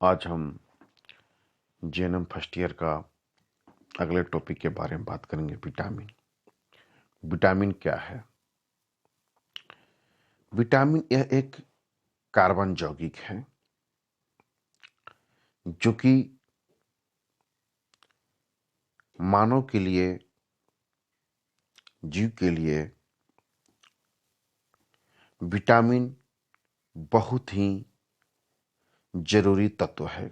आज हम JNM first year का अगले टॉपिक के बारे में बात करेंगे। विटामिन क्या है? विटामिन यह एक कार्बन यौगिक है जो कि मानव के लिए, जीव के लिए विटामिन बहुत ही जरूरी तत्व है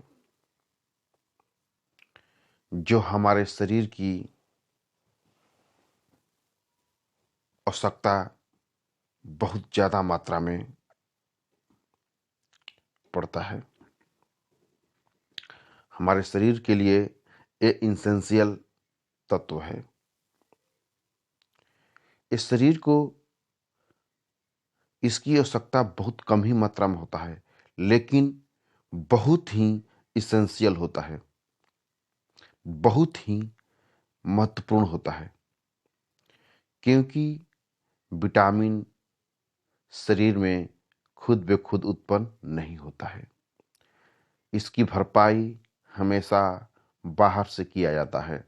जो हमारे शरीर की आवश्यकता बहुत ज़्यादा मात्रा में पड़ता है। हमारे शरीर के लिए ये इसेंशियल तत्व है। इस शरीर को इसकी आवश्यकता बहुत कम ही मात्रा में होता है, लेकिन बहुत ही इसेंशियल होता है, बहुत ही महत्वपूर्ण होता है, क्योंकि विटामिन शरीर में खुद ब खुद उत्पन्न नहीं होता है। इसकी भरपाई हमेशा बाहर से किया जाता है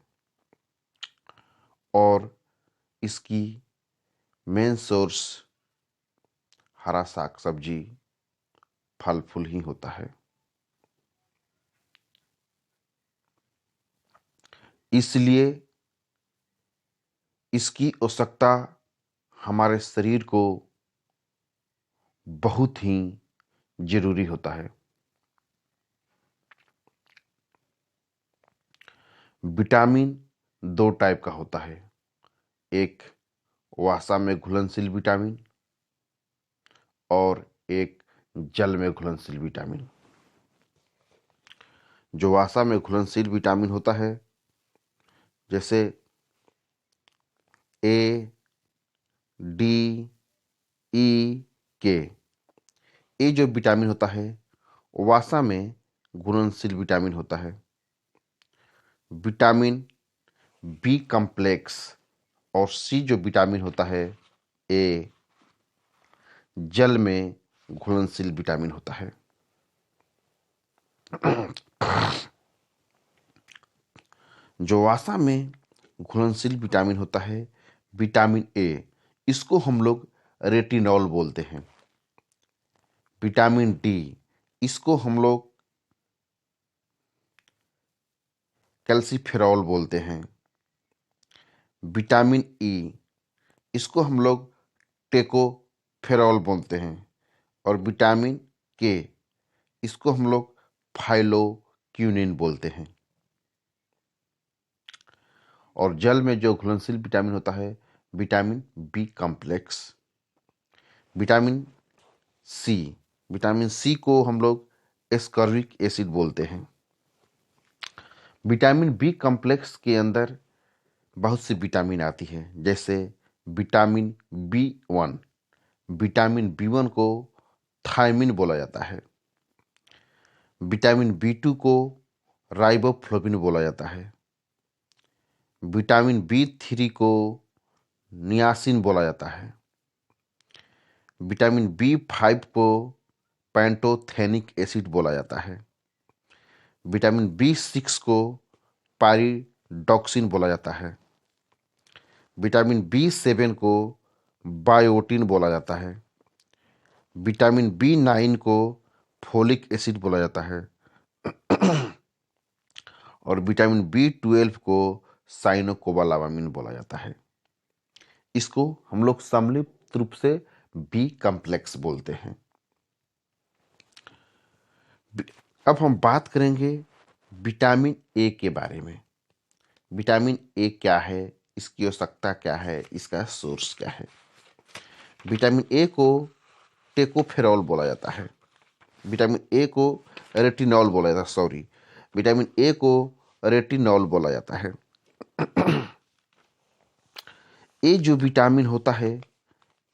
और इसकी मेन सोर्स हरा साग सब्जी, फल फूल ही होता है। इसलिए इसकी आवश्यकता हमारे शरीर को बहुत ही जरूरी होता है। विटामिन दो टाइप का होता है, एक वसा में घुलनशील विटामिन और एक जल में घुलनशील विटामिन। जो वसा में घुलनशील विटामिन होता है, जैसे ए, डी, ई, के, ये जो विटामिन होता है वसा में घुलनशील विटामिन होता है। विटामिन बी कॉम्प्लेक्स और सी जो विटामिन होता है, ए, जल में घुलनशील विटामिन होता है। जो वसा में घुलनशील विटामिन होता है, विटामिन ए, इसको हम लोग रेटिनॉल बोलते हैं। विटामिन डी, इसको हम लोग कैल्सीफेरॉल बोलते हैं। विटामिन ई, इसको हम लोग टेकोफेरॉल बोलते हैं। और विटामिन के, इसको हम लोग फाइलोक्विनिन बोलते हैं। और जल में जो घुलनशील विटामिन होता है, vitamin B complex. Vitamin C को हम लोग एस्कॉर्बिक एसिड बोलते हैं। विटामिन बी कॉम्प्लेक्स के अंदर बहुत सी विटामिन आती है, जैसे विटामिन बी1। विटामिन बी1 को थायमिन बोला जाता है। विटामिन बी2 को राइबोफ्लोविन बोला जाता है। विटामिन बी3 को नियासिन बोला जाता है। विटामिन बी5 को पैंटोथेनिक एसिड बोला जाता है। विटामिन बी6 को पायरिडॉक्सिन बोला जाता है। विटामिन बी7 को बायोटिन बोला जाता है। विटामिन बी9 को फोलिक एसिड बोला जाता है। और विटामिन बी12 को साइनोकोबालामाइन बोला जाता है। इसको हम लोग सम्मिलित रूप से बी कॉम्प्लेक्स बोलते हैं। अब हम बात करेंगे विटामिन ए के बारे में। विटामिन ए क्या है, इसकी आवश्यकता क्या है, इसका सोर्स क्या है। विटामिन ए को टेकोफेरॉल बोला जाता है। विटामिन ए को रेटिनॉल बोला जाता है, सॉरी, विटामिन ए को रेटिनॉल बोला जाता है। ये जो विटामिन होता है,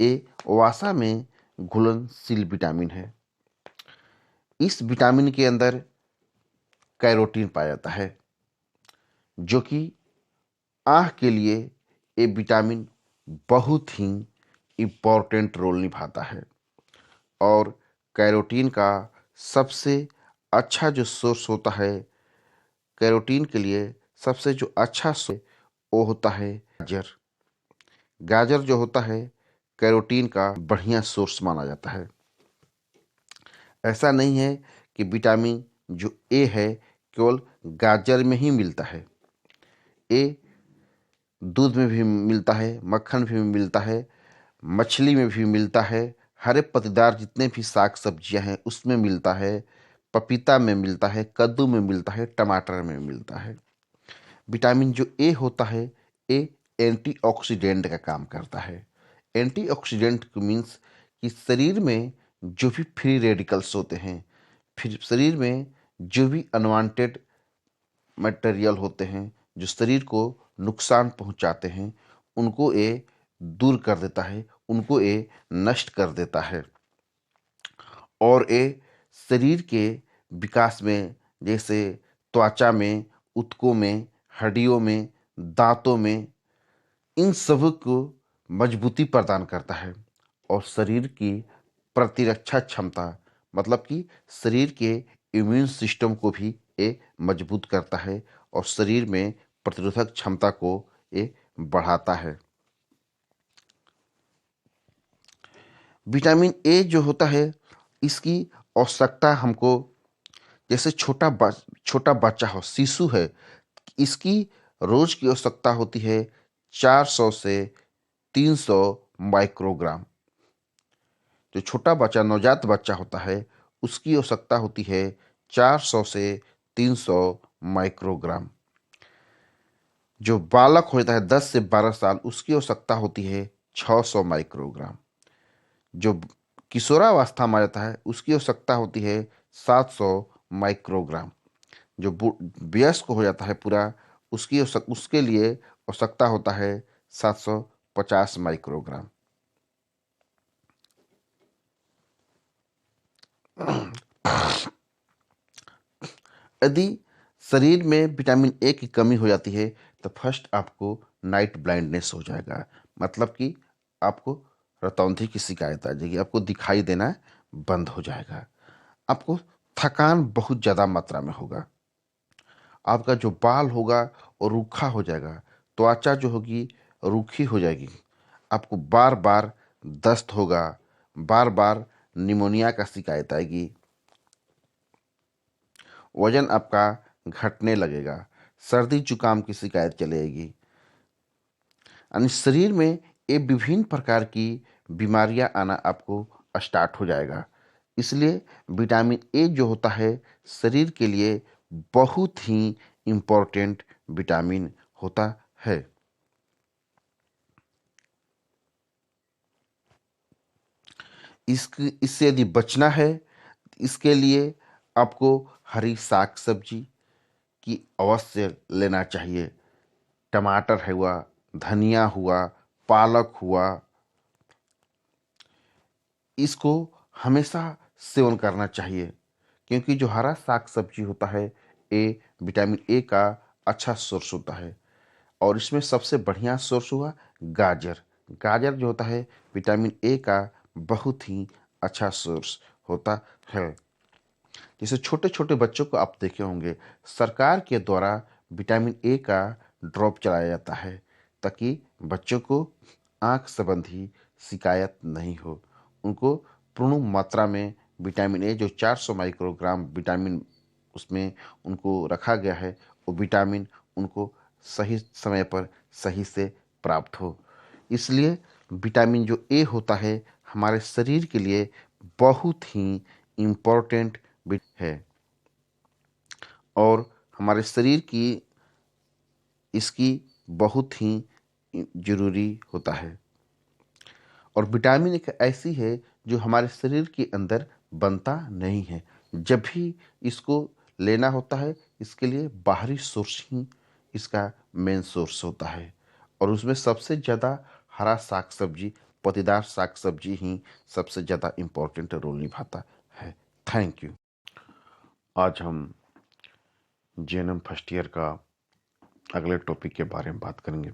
ये वसा में घुलनशील विटामिन है। इस विटामिन के अंदर कैरोटीन पाया जाता है, जो कि आँख के लिए ये विटामिन बहुत ही इम्पोर्टेंट रोल निभाता है। और कैरोटीन का सबसे अच्छा जो सोर्स होता है कैरोटीन के लिए, सबसे जो अच्छा सोर्स वो होता है गाजर। गाजर जो होता है कैरोटीन का बढ़िया सोर्स माना जाता है। ऐसा नहीं है कि विटामिन जो ए है केवल गाजर में ही मिलता है। ए दूध में भी मिलता है, मक्खन भी मिलता है, मछली में भी मिलता है, हरे पत्तेदार जितने भी साग सब्जियां हैं उसमें मिलता है, पपीता में मिलता है, कद्दू में मिलता है, टमाटर में मिलता है। विटामिन जो ए होता है, ए एंटीऑक्सीडेंट का काम करता है। एंटीऑक्सीडेंट मीन्स कि शरीर में जो भी फ्री रेडिकल्स होते हैं, फिर शरीर में जो भी अनवांटेड मटेरियल होते हैं जो शरीर को नुकसान पहुंचाते हैं, उनको ये दूर कर देता है, उनको ये नष्ट कर देता है। और ये शरीर के विकास में, जैसे त्वचा में, ऊतकों में, हड्डियों में, दांतों में, इन सब को मजबूती प्रदान करता है। और शरीर की प्रतिरक्षा क्षमता, मतलब कि शरीर के इम्यून सिस्टम को भी ये मजबूत करता है और शरीर में प्रतिरोधक क्षमता को ये बढ़ाता है। विटामिन ए जो होता है इसकी आवश्यकता हमको, जैसे छोटा बच्चा हो, शिशु है, इसकी रोज की आवश्यकता होती है 400 से 300 माइक्रोग्राम। जो छोटा बच्चा, नवजात बच्चा होता है, उसकी आवश्यकता होती है 400 से 300 माइक्रोग्राम। जो बालक होता है 10 से 12 साल, उसकी आवश्यकता होती है 600 माइक्रोग्राम। जो किशोरावस्था में रहता है उसकी आवश्यकता होती है 700 माइक्रोग्राम। जो वयस्क हो जाता है पूरा, उसके लिए आवश्यकता होता है 750 माइक्रोग्राम। यदि शरीर में विटामिन ए की कमी हो जाती है तो फर्स्ट आपको नाइट ब्लाइंडनेस हो जाएगा, मतलब कि आपको रतौंधी की शिकायत आ जाएगी, आपको दिखाई देना बंद हो जाएगा, आपको थकान बहुत ज़्यादा मात्रा में होगा, आपका जो बाल होगा वो रूखा हो जाएगा, त्वचा जो होगी रूखी हो जाएगी, आपको बार बार दस्त होगा, बार बार निमोनिया का शिकायत आएगी, वजन आपका घटने लगेगा, सर्दी जुकाम की शिकायत चलेगी, यानी शरीर में ये विभिन्न प्रकार की बीमारियां आना आपको स्टार्ट हो जाएगा। इसलिए विटामिन ए जो होता है शरीर के लिए बहुत ही इम्पोर्टेंट विटामिन होता है। इससे यदि बचना है, इसके लिए आपको हरी साग सब्जी की अवश्य लेना चाहिए। टमाटर है हुआ, धनिया हुआ, पालक हुआ, इसको हमेशा सेवन करना चाहिए, क्योंकि जो हरा साग सब्जी होता है ये विटामिन ए का अच्छा सोर्स होता है। और इसमें सबसे बढ़िया सोर्स हुआ गाजर। गाजर जो होता है विटामिन ए का बहुत ही अच्छा सोर्स होता है। जैसे छोटे छोटे बच्चों को आप देखे होंगे, सरकार के द्वारा विटामिन ए का ड्रॉप चलाया जाता है ताकि बच्चों को आँख संबंधी शिकायत नहीं हो। उनको पूर्ण मात्रा में विटामिन ए, जो 400 माइक्रोग्राम विटामिन उसमें उनको रखा गया है, वो विटामिन उनको सही समय पर सही से प्राप्त हो। इसलिए विटामिन जो ए होता है हमारे शरीर के लिए बहुत ही इम्पोर्टेंट है और हमारे शरीर की इसकी बहुत ही जरूरी होता है। और विटामिन एक ऐसी है जो हमारे शरीर के अंदर बनता नहीं है, जब भी इसको लेना होता है इसके लिए बाहरी सोर्स ही इसका मेन सोर्स होता है। और उसमें सबसे ज़्यादा हरा साग सब्जी, पत्तेदार साग सब्जी ही सबसे ज़्यादा इम्पोर्टेंट रोल निभाता है। Thank you. आज हम जेएनएम फर्स्ट ईयर का अगले टॉपिक के बारे में बात करेंगे।